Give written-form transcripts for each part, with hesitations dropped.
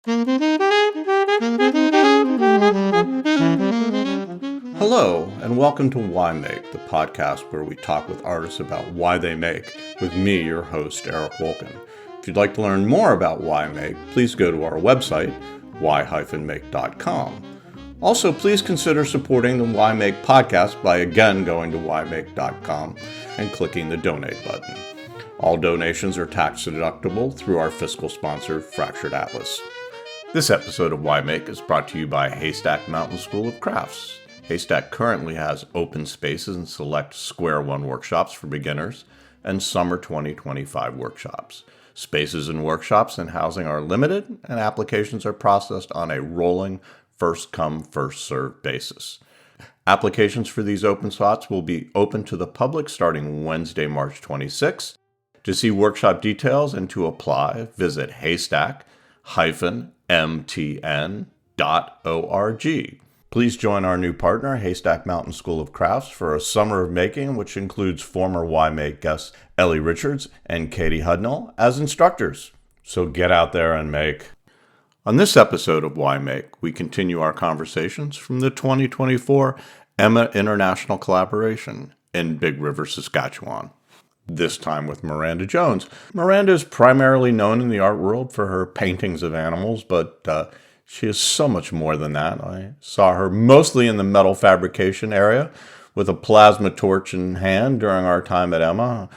Hello, and welcome to Why Make, the podcast where we talk with artists about why they make, with me, your host, Eric Wolken. If you'd like to learn more about Why Make, please go to our website, why-make.com. Also, please consider supporting the Why Make podcast by again going to whymake.com and clicking the donate button. All donations are tax deductible through our fiscal sponsor, Fractured Atlas. This episode of Why Make is brought to you by Haystack Mountain School of Crafts. Haystack currently has open spaces and select Square One workshops for beginners and Summer 2025 workshops. Spaces and workshops and housing are limited, and applications are processed on a rolling first-come, first-served basis. Applications for these open slots will be open to the public starting Wednesday, March 26th. To see workshop details and to apply, visit haystack-mtn.org. Please join our new partner, Haystack Mountain School of Crafts, for a summer of making, which includes former Why Make guests Ellie Richards and Katie Hudnall as instructors. So get out there and make. On this episode of Why Make, we continue our conversations from the 2024 Emma International Collaboration in Big River, Saskatchewan. This time with Miranda Jones. Miranda is primarily known in the art world for her paintings of animals, but she is so much more than that. I saw her mostly in the metal fabrication area with a plasma torch in hand during our time at Emma.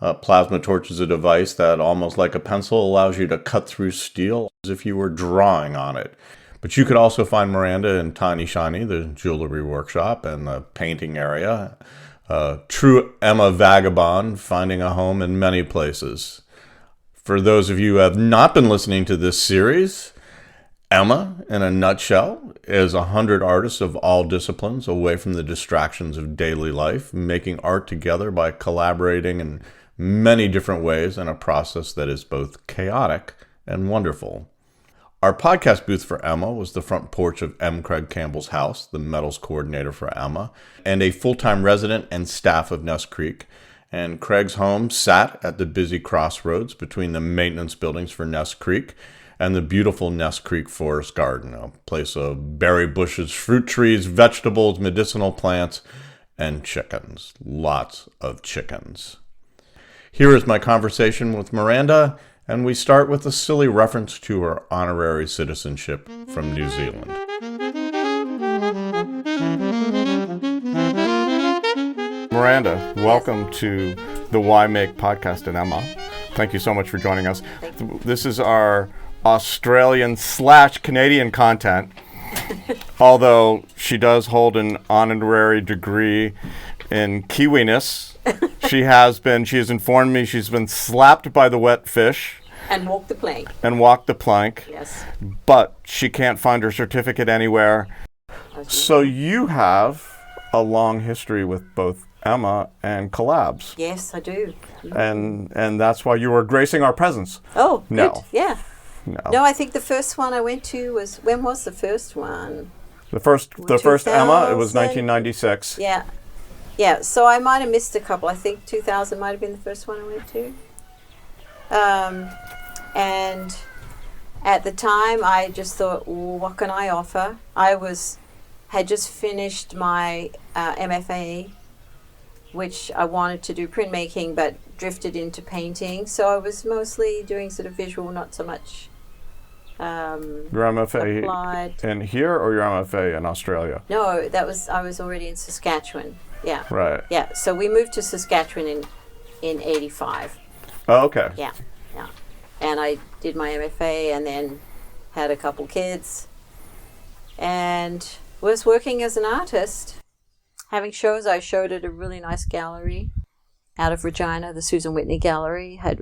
A plasma torch is a device that, almost like a pencil, allows you to cut through steel as if you were drawing on it. But you could also find Miranda in Tiny Shiny, the jewelry workshop, and the painting area. True Emma vagabond, finding a home in many places. For those of you who have not been listening to this series, Emma, in a nutshell, is 100 artists of all disciplines away from the distractions of daily life, making art together by collaborating in many different ways in a process that is both chaotic and wonderful. Our podcast booth for Emma was the front porch of M. Craig Campbell's house, the metals coordinator for Emma, and a full-time resident and staff of Ness Creek. And Craig's home sat at the busy crossroads between the maintenance buildings for Ness Creek and the beautiful Ness Creek Forest Garden, a place of berry bushes, fruit trees, vegetables, medicinal plants, and chickens. Lots of chickens. Here is my conversation with Miranda, and we start with a silly reference to her honorary citizenship from New Zealand. Miranda, welcome to the Why Make podcast in Emma. Thank you so much for joining us. This is our Australian/Canadian content, although she does hold an honorary degree in Kiwiness. She has informed me she's been slapped by the wet fish. And walked the plank. Yes. But she can't find her certificate anywhere. So you have a long history with both Emma and collabs. Yes, I do. And that's why you were gracing our presence. Oh, no. Good. Yeah. No, I think the first one I went to was, when was the first one? The first Emma, it was 1996. Yeah. Yeah, so I might have missed a couple. I think 2000 might have been the first one I went to. And at the time, I just thought, what can I offer? I had just finished my MFA, which I wanted to do printmaking, but drifted into painting. So I was mostly doing sort of visual, not so much your MFA applied. In here, or your MFA in Australia? No, I was already in Saskatchewan. Yeah. Right. Yeah. So we moved to Saskatchewan in 85. Oh, okay. Yeah. Yeah. And I did my MFA and then had a couple kids and was working as an artist, having shows. I showed at a really nice gallery out of Regina, the Susan Whitney Gallery, had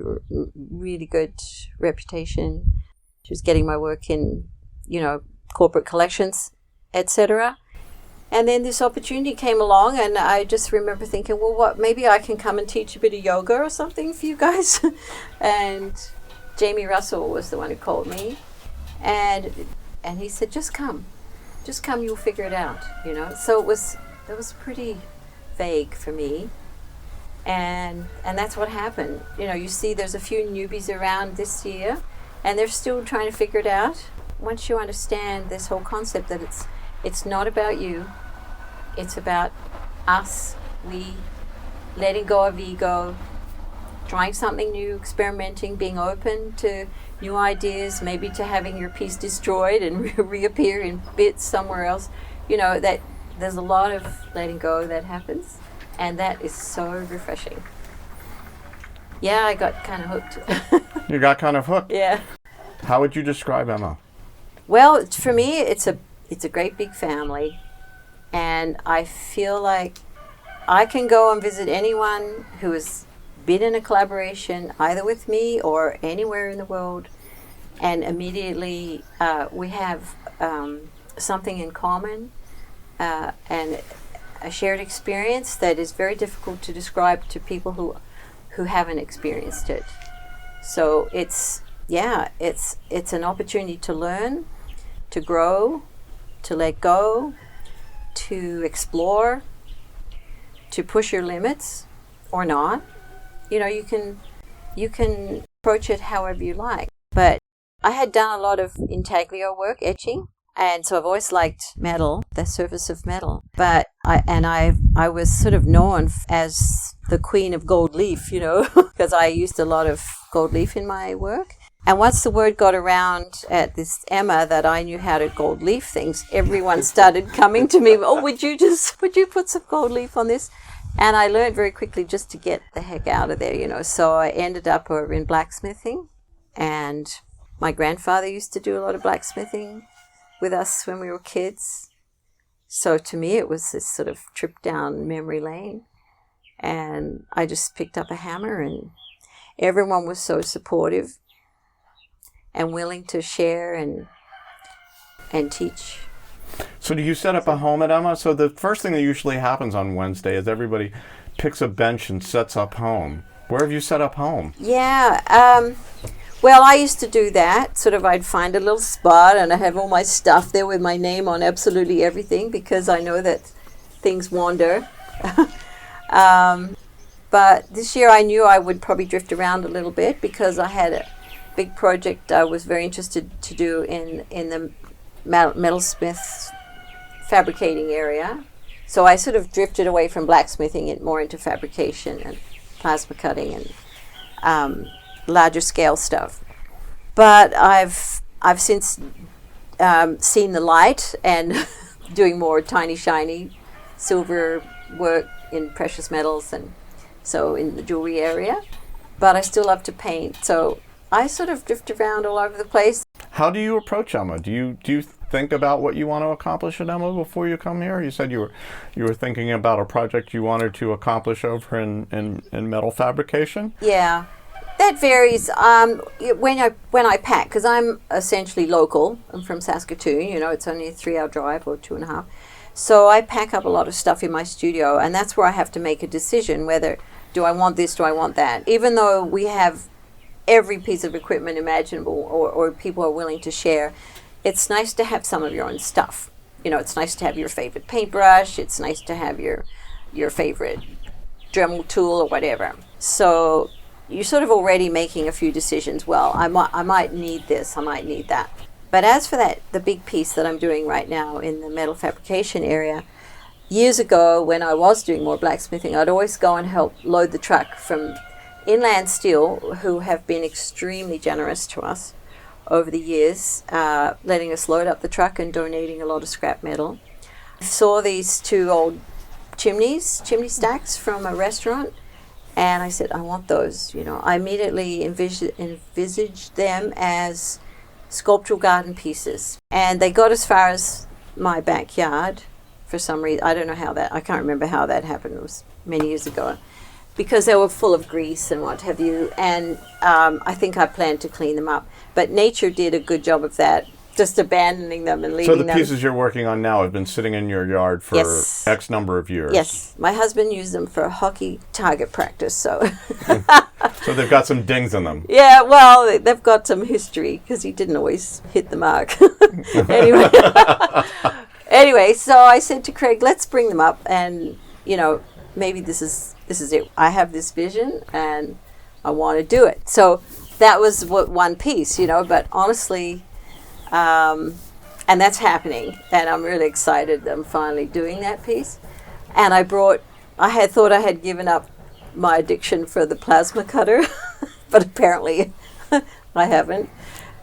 really good reputation. She was getting my work in, corporate collections, etc. And then this opportunity came along, and I just remember thinking, well, maybe I can come and teach a bit of yoga or something for you guys. And Jamie Russell was the one who called me, and he said, just come, you'll figure it out, So that was pretty vague for me. And that's what happened. You see there's a few newbies around this year, and they're still trying to figure it out. once you understand this whole concept that it's not about you, it's about us, we, letting go of ego, trying something new, experimenting, being open to new ideas, maybe to having your piece destroyed and reappear in bits somewhere else. That there's a lot of letting go that happens, and that is so refreshing. Yeah, I got kind of hooked. You got kind of hooked? Yeah. How would you describe Emma? Well, for me, it's a great big family, and I feel like I can go and visit anyone who has been in a collaboration either with me or anywhere in the world, and immediately we have something in common and a shared experience that is very difficult to describe to people who haven't experienced it. So it's an opportunity to learn, to grow, to let go, to explore, to push your limits or not. You can approach it however you like. But I had done a lot of intaglio work, etching, and so I've always liked metal, the surface of metal. But I was sort of known as the queen of gold leaf, because I used a lot of gold leaf in my work. And once the word got around at this Emma that I knew how to gold leaf things, everyone started coming to me, oh, would you put some gold leaf on this? And I learned very quickly just to get the heck out of there, So I ended up over in blacksmithing, and my grandfather used to do a lot of blacksmithing with us when we were kids. So to me, it was this sort of trip down memory lane. And I just picked up a hammer, and everyone was so supportive and willing to share and teach. So do you set up a home at Emma? So the first thing that usually happens on Wednesday is everybody picks a bench and sets up home. Where have you set up home? Yeah, well, I used to do that. Sort of, I'd find a little spot and I have all my stuff there with my name on absolutely everything, because I know that things wander. But this year I knew I would probably drift around a little bit, because I had a big project I was very interested to do in the metalsmith fabricating area. So I sort of drifted away from blacksmithing and more into fabrication and plasma cutting and larger scale stuff. But I've since seen the light and doing more tiny shiny silver work in precious metals, and so in the jewelry area. But I still love to paint, so I sort of drift around all over the place. How do you approach Emma? Do you think about what you want to accomplish at Emma before you come here? You said you were thinking about a project you wanted to accomplish over in metal fabrication? Yeah, that varies. When I pack, because I'm essentially local. I'm from Saskatoon. It's only a 3-hour drive or 2.5. So I pack up a lot of stuff in my studio, and that's where I have to make a decision whether do I want this, do I want that. Even though we have every piece of equipment imaginable, or people are willing to share, it's nice to have some of your own stuff. It's nice to have your favorite paintbrush. It's nice to have your favorite Dremel tool or whatever. So you're sort of already making a few decisions. Well, I might need this, I might need that. But as for the big piece that I'm doing right now in the metal fabrication area, years ago when I was doing more blacksmithing, I'd always go and help load the truck from Inland Steel, who have been extremely generous to us over the years, letting us load up the truck and donating a lot of scrap metal. I saw these 2 old chimney stacks from a restaurant, and I said, I want those. I immediately envisaged them as sculptural garden pieces, and they got as far as my backyard for some reason. I can't remember how that happened. It was many years ago, because they were full of grease and what have you, and I think I planned to clean them up. But nature did a good job of that, just abandoning them and leaving them. So the pieces you're working on now have been sitting in your yard for X number of years? Yes. My husband used them for hockey target practice, so... So they've got some dings in them. Yeah, well, they've got some history, because he didn't always hit the mark. Anyway, so I said to Craig, let's bring them up, and, maybe this is it. I have this vision, and I want to do it. So that was one piece, but honestly, And that's happening, and I'm really excited I'm finally doing that piece. And I had thought I had given up my addiction for the plasma cutter, but apparently I haven't.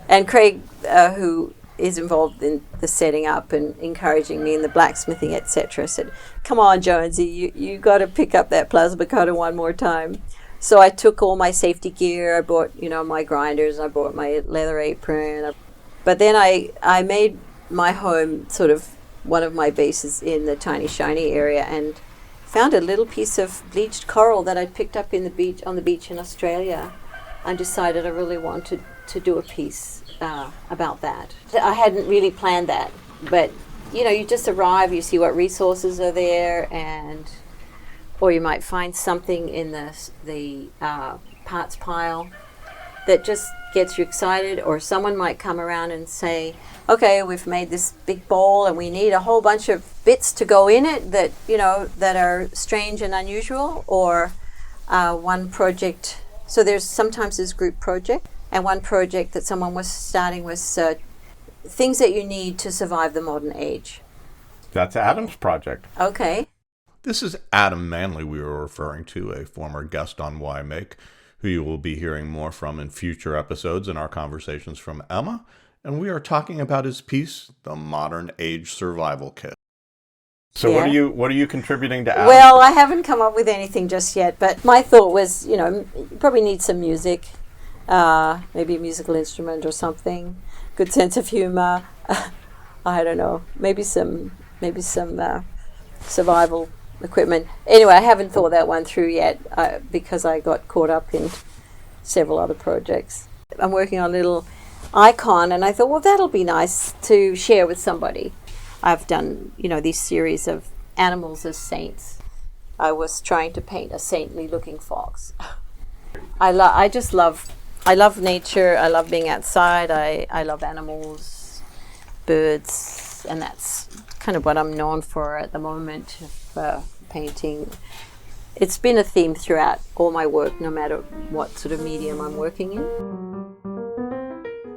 And Craig, who is involved in the setting up and encouraging me in the blacksmithing, etc., said, "Come on, Jonesy, you got to pick up that plasma cutter one more time." So I took all my safety gear. I bought, my grinders. I bought my leather apron. But then I made my home sort of one of my bases in the Tiny Shiny area, and found a little piece of bleached coral that I'd picked up on the beach in Australia, and decided I really wanted to do a piece about that. I hadn't really planned that, but you just arrive, you see what resources are there, or you might find something in the parts pile that just gets you excited, or someone might come around and say, "Okay, we've made this big bowl and we need a whole bunch of bits to go in it that that are strange and unusual," or one project. So sometimes there's group project, and one project that someone was starting was things that you need to survive the modern age. That's Adam's project. Okay. This is Adam Manley we were referring to, a former guest on Why Make, who you will be hearing more from in future episodes in our conversations from Emma. And we are talking about his piece, The Modern Age Survival Kit. So yeah. what are you contributing to Adam? Well, I haven't come up with anything just yet, but my thought was, you probably need some music, maybe a musical instrument or something, good sense of humor. I don't know, maybe some survival equipment. Anyway, I haven't thought that one through yet because I got caught up in several other projects. I'm working on a little icon, and I thought, well, that'll be nice to share with somebody. I've done, these series of animals as saints. I was trying to paint a saintly-looking fox. I love nature. I love being outside. I love animals, birds, and that's kind of what I'm known for at the moment, painting. It's been a theme throughout all my work, no matter what sort of medium I'm working in.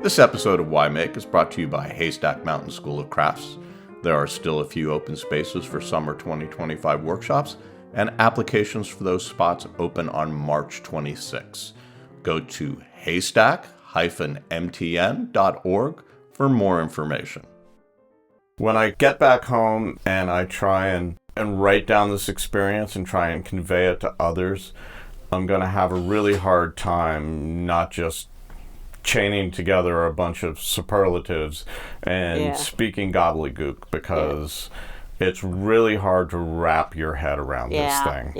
This episode of Why Make is brought to you by Haystack Mountain School of Crafts. There are still a few open spaces for summer 2025 workshops, and applications for those spots open on March 26. Go to haystack-mtn.org for more information. When I get back home and I try and write down this experience and try and convey it to others, I'm going to have a really hard time not just chaining together a bunch of superlatives and speaking gobbledygook, because it's really hard to wrap your head around this thing.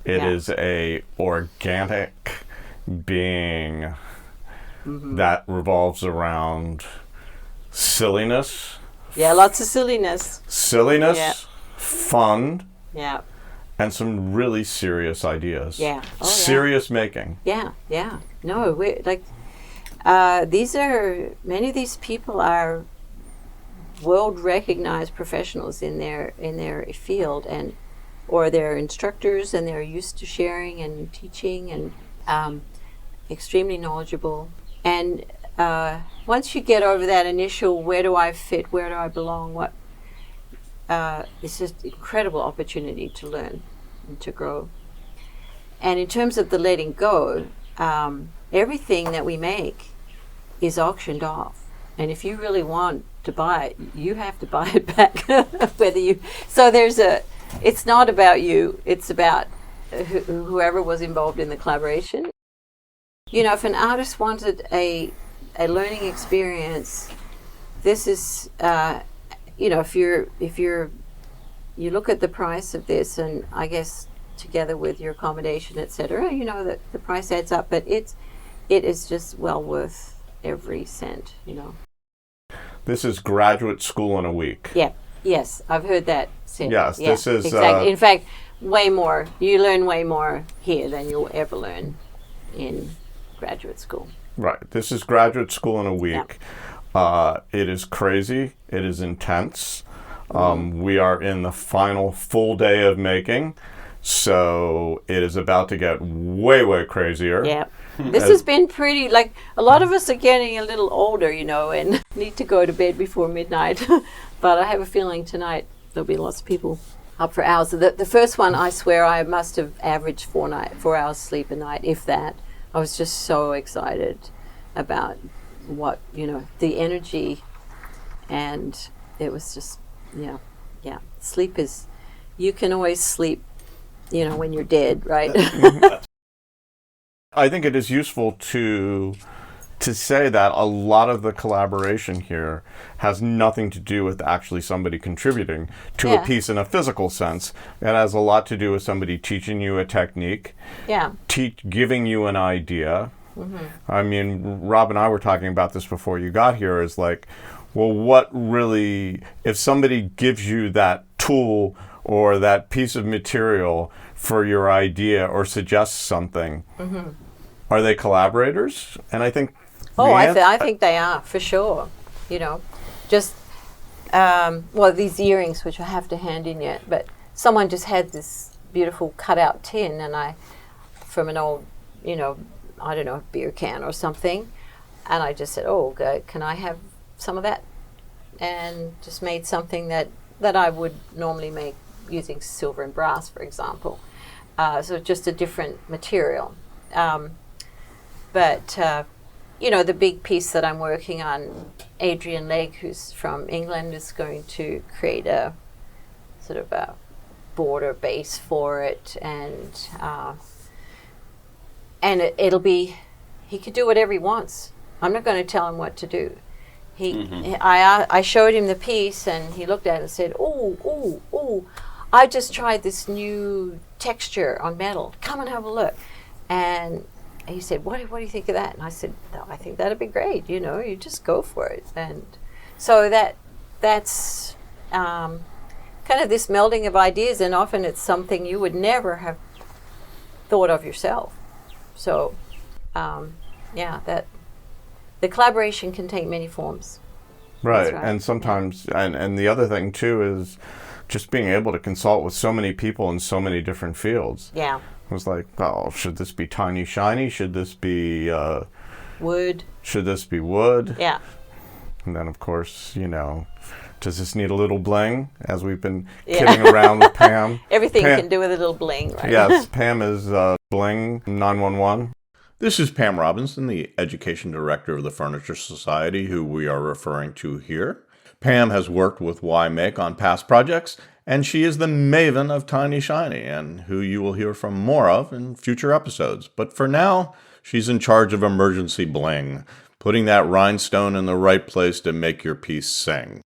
It is a organic being that revolves around silliness. Yeah, lots of silliness. Fun. Yeah. And some really serious ideas. Yeah. Serious making. Yeah. No, we're like, many of these people are world recognized professionals in their field, or they're instructors, and they're used to sharing and teaching, and extremely knowledgeable. And once you get over that initial, where do I fit, where do I belong, it's just an incredible opportunity to learn and to grow. And in terms of the letting go, everything that we make is auctioned off, and if you really want to buy it, you have to buy it back. It's not about you, it's about whoever was involved in the collaboration. If an artist wanted a learning experience, this is if you look at the price of this, and I guess together with your accommodation, etc., that the price adds up, but it is just well worth every cent. This is graduate school in a week. Yes, I've heard that said. Yes, this is exactly. In fact, way more. You learn way more here than you'll ever learn in graduate school. Right. This is graduate school in a week. It is crazy. It is intense. We are in the final full day of making, so it is about to get way, way crazier. This has been pretty, like, a lot of us are getting a little older, and need to go to bed before midnight. But I have a feeling tonight there'll be lots of people up for hours. The first one, I swear, I must have averaged 4 hours sleep a night, if that. I was just so excited about what, the energy, and it was just, yeah. Sleep is, you can always sleep, when you're dead, right? I think it is useful to say that a lot of the collaboration here has nothing to do with actually somebody contributing to a piece in a physical sense. It has a lot to do with somebody teaching you a technique, giving you an idea. Mm-hmm. I mean, Rob and I were talking about this before you got here, is like, well, what really, if somebody gives you that tool or that piece of material for your idea or suggests something, mm-hmm. are they collaborators? And I think I think they are, for sure. Just, these earrings, which I have to hand in yet, but someone just had this beautiful cutout tin, and from an old, I don't know, beer can or something, and I just said, can I have some of that? And just made something that I would normally make using silver and brass, for example. So just a different material. The big piece that I'm working on, Adrian Legg, who's from England, is going to create a sort of a border base for it, and it'll be, he could do whatever he wants. I'm not going to tell him what to do. I showed him the piece, and he looked at it and said, "Oh, I just tried this new texture on metal. Come and have a look." And he said, what do you think of that? And I said, "No, I think that'd be great. You just go for it." And so that's kind of this melding of ideas, and often it's something you would never have thought of yourself. So, that the collaboration can take many forms. Right. And sometimes, and the other thing too is just being able to consult with so many people in so many different fields. Yeah. It was like, should this be tiny shiny? Should this be wood? Should this be wood? Yeah. And then, of course, does this need a little bling? As we've been kidding around with Pam. Everything can do with a little bling, right? Yes, Pam is Bling 911. This is Pam Robinson, the Education Director of the Furniture Society, who we are referring to here. Pam has worked with Y-Make on past projects, and she is the maven of Tiny Shiny, and who you will hear from more of in future episodes. But for now, she's in charge of emergency bling, putting that rhinestone in the right place to make your piece sing.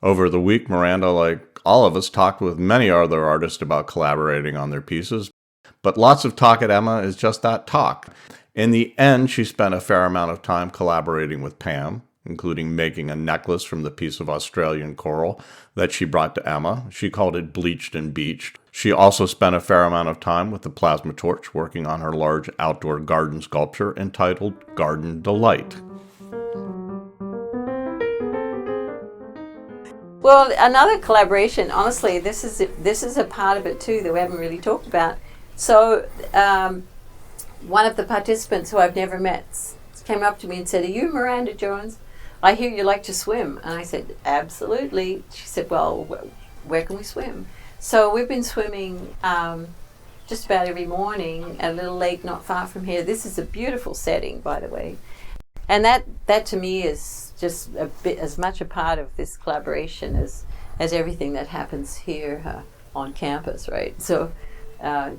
Over the week, Miranda, like all of us, talked with many other artists about collaborating on their pieces, but lots of talk at Emma is just that, talk. In the end, she spent a fair amount of time collaborating with Pam, including making a necklace from the piece of Australian coral that she brought to Emma. She called it Bleached and Beached. She also spent a fair amount of time with the plasma torch working on her large outdoor garden sculpture entitled Garden Delight. Well, another collaboration, honestly, this is a part of it too that we haven't really talked about. So one of the participants who I've never met came up to me and said, "Are you Miranda Jones? I hear you like to swim." And I said, "Absolutely." She said, "Well, where can we swim?" So we've been swimming just about every morning at a little lake not far from here. This is a beautiful setting, by the way. And that to me is just a bit as much a part of this collaboration as everything that happens here on campus, right? So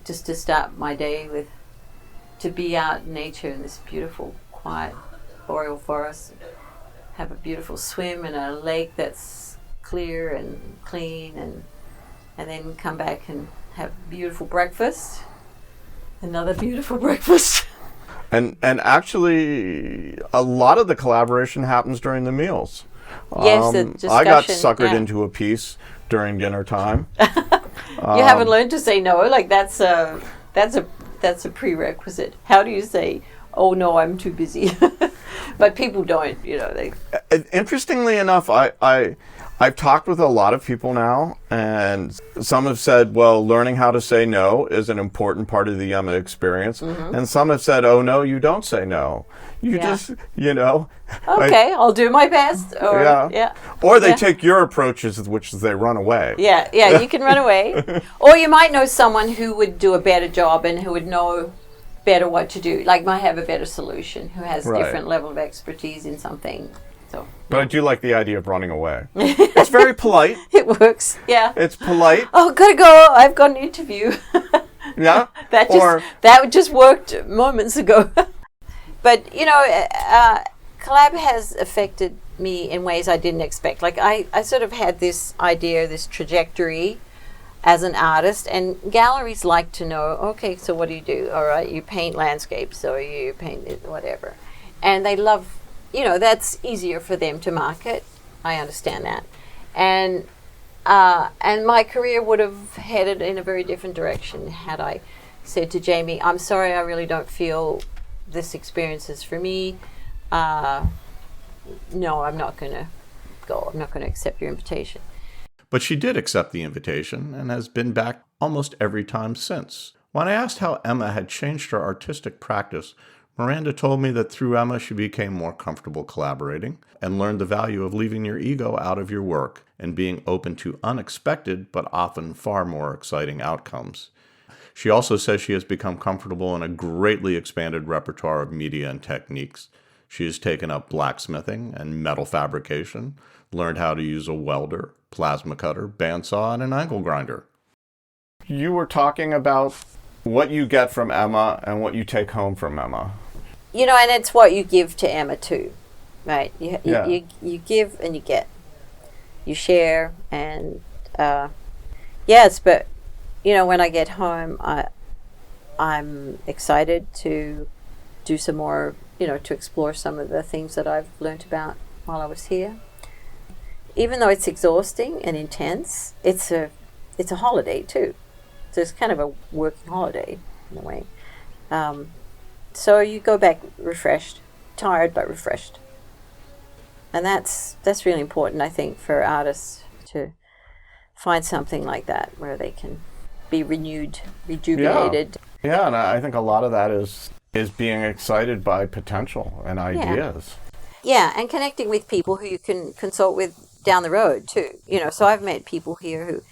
just to start my day to be out in nature in this beautiful, quiet boreal forest, have a beautiful swim in a lake that's clear and clean, and then come back and have beautiful breakfast, another beautiful breakfast. And actually, a lot of the collaboration happens during the meals. Yes, the discussion. I got suckered into a piece during dinner time. You haven't learned to say no. Like that's a prerequisite. How do you say, oh no, I'm too busy. But people don't, they. Interestingly enough, I've talked with a lot of people now, and some have said, well, learning how to say no is an important part of the Emma experience. And some have said, oh no, you don't say no. You just, Okay, I'll do my best. Or, Or they take your approaches, which is they run away. Yeah, you can run away. Or you might know someone who would do a better job and who would know better what to do, like might have a better solution, who has different level of expertise in something. So, but I do like the idea of running away. It's very polite. It works. Yeah. It's polite. Oh, gotta go. I've got an interview. Yeah. that just worked moments ago. But collab has affected me in ways I didn't expect. Like I sort of had this idea, this trajectory as an artist, and galleries like to know, okay, so what do you do? All right, you paint landscapes, or you paint whatever. And they love, that's easier for them to market. I understand that. And my career would have headed in a very different direction had I said to Jamie, I'm sorry, I really don't feel this experience is for me. No, I'm not going to go. I'm not going to accept your invitation. But she did accept the invitation and has been back almost every time since. When I asked how Emma had changed her artistic practice, Miranda told me that through Emma she became more comfortable collaborating and learned the value of leaving your ego out of your work and being open to unexpected but often far more exciting outcomes. She also says she has become comfortable in a greatly expanded repertoire of media and techniques. She has taken up blacksmithing and metal fabrication, learned how to use a welder, plasma cutter, bandsaw, and an angle grinder. You were talking about what you get from Emma and what you take home from Emma. And it's what you give to Emma too, right? You give and you get. You share and yes, but when I get home, I'm excited to do some more, to explore some of the things that I've learned about while I was here. Even though it's exhausting and intense, it's a holiday too. So it's kind of a working holiday in a way. So you go back refreshed, tired but refreshed, and that's really important, I think, for artists to find something like that where they can be renewed, rejuvenated. Yeah, and I think a lot of that is being excited by potential and ideas. Yeah, and connecting with people who you can consult with down the road too. So I've met people here who,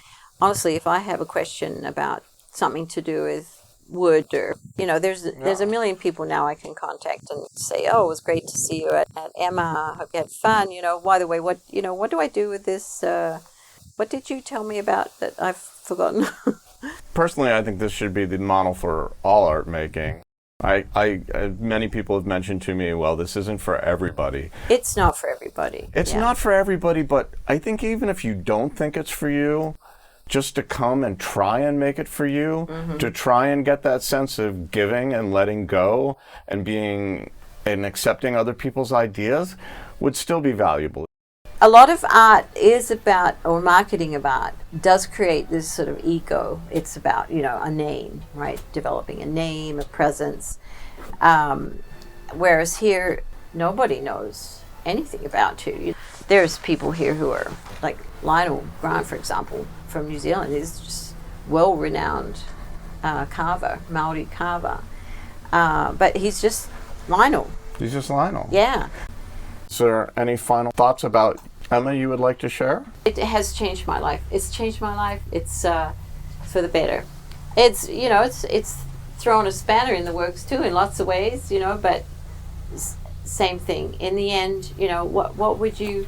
honestly, if I have a question about something to do with wood or, there's a million people now I can contact and say, oh, it was great to see you at Emma. I hope you had fun. By the way, what do I do with this? What did you tell me about that I've forgotten? Personally, I think this should be the model for all art making. Many people have mentioned to me, well, this isn't for everybody. It's not for everybody. It's not for everybody, but I think even if you don't think it's for you, just to come and try and make it for you, to try and get that sense of giving and letting go and being and accepting other people's ideas would still be valuable. A lot of art is about, or marketing of art does create this sort of ego. It's about, a name, right? Developing a name, a presence. Whereas here, nobody knows anything about you. There's people here who are, like Lionel Grant, for example, from New Zealand, is just well-renowned carver, Maori carver. But he's just Lionel. He's just Lionel. Yeah. Is there any final thoughts about Emma you would like to share? It has changed my life. It's changed my life. It's for the better. It's it's thrown a spanner in the works too in lots of ways, but same thing. In the end, what would you,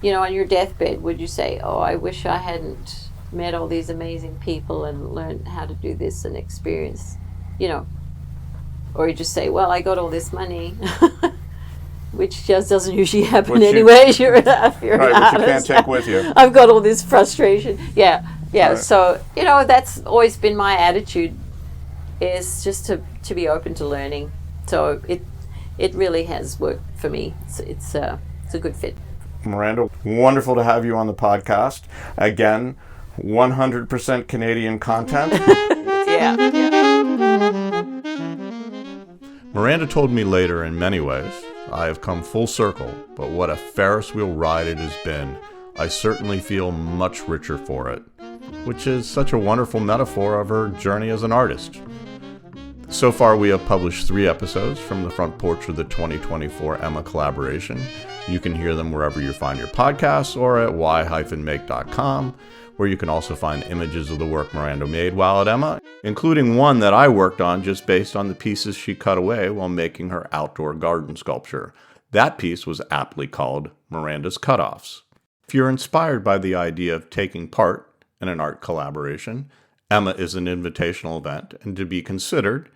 on your deathbed, would you say, oh, I wish I hadn't met all these amazing people and learned how to do this and experience, or you just say, well, I got all this money. Which just doesn't usually happen anyway. You're an artist. But you can't take with you. I've got all this frustration. Yeah. Right. So, that's always been my attitude, is just to be open to learning. So it really has worked for me. It's a good fit. Miranda, wonderful to have you on the podcast. Again, 100% Canadian content. Yeah. Miranda told me later, in many ways, I have come full circle, but what a Ferris wheel ride it has been. I certainly feel much richer for it, which is such a wonderful metaphor of her journey as an artist. So far, we have published 3 episodes from the front porch of the 2024 Emma collaboration. You can hear them wherever you find your podcasts or at y-make.com, where you can also find images of the work Miranda made while at Emma, including one that I worked on just based on the pieces she cut away while making her outdoor garden sculpture. That piece was aptly called Miranda's Cutoffs. If you're inspired by the idea of taking part in an art collaboration, Emma is an invitational event, and to be considered,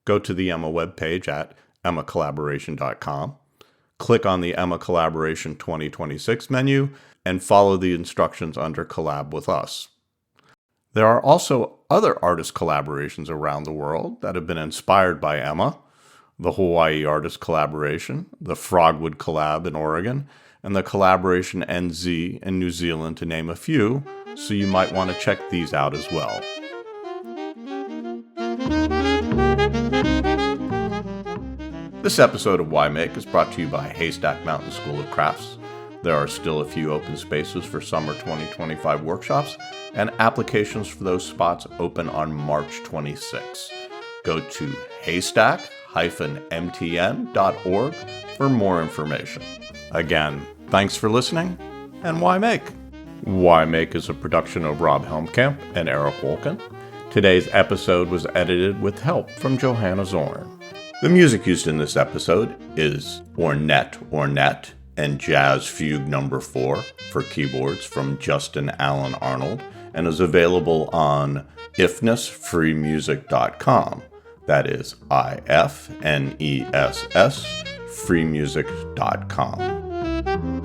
go to the Emma webpage at emmacollaboration.com, click on the Emma Collaboration 2026 menu, and follow the instructions under Collab with Us. There are also other artist collaborations around the world that have been inspired by Emma: the Hawaii Artist Collaboration, the Frogwood Collab in Oregon, and the Collaboration NZ in New Zealand, to name a few, so you might want to check these out as well. This episode of Why Make is brought to you by Haystack Mountain School of Crafts. There are still a few open spaces for summer 2025 workshops, and applications for those spots open on March 26. Go to haystack-mtn.org for more information. Again, thanks for listening, and Why Make? Why Make is a production of Rob Helmkamp and Eric Wolken. Today's episode was edited with help from Johanna Zorn. The music used in this episode is Ornette and Jazz Fugue No. 4 for keyboards from Justin Allen Arnold, and is available on ifnessfreemusic.com. That is IFNESS freemusic.com.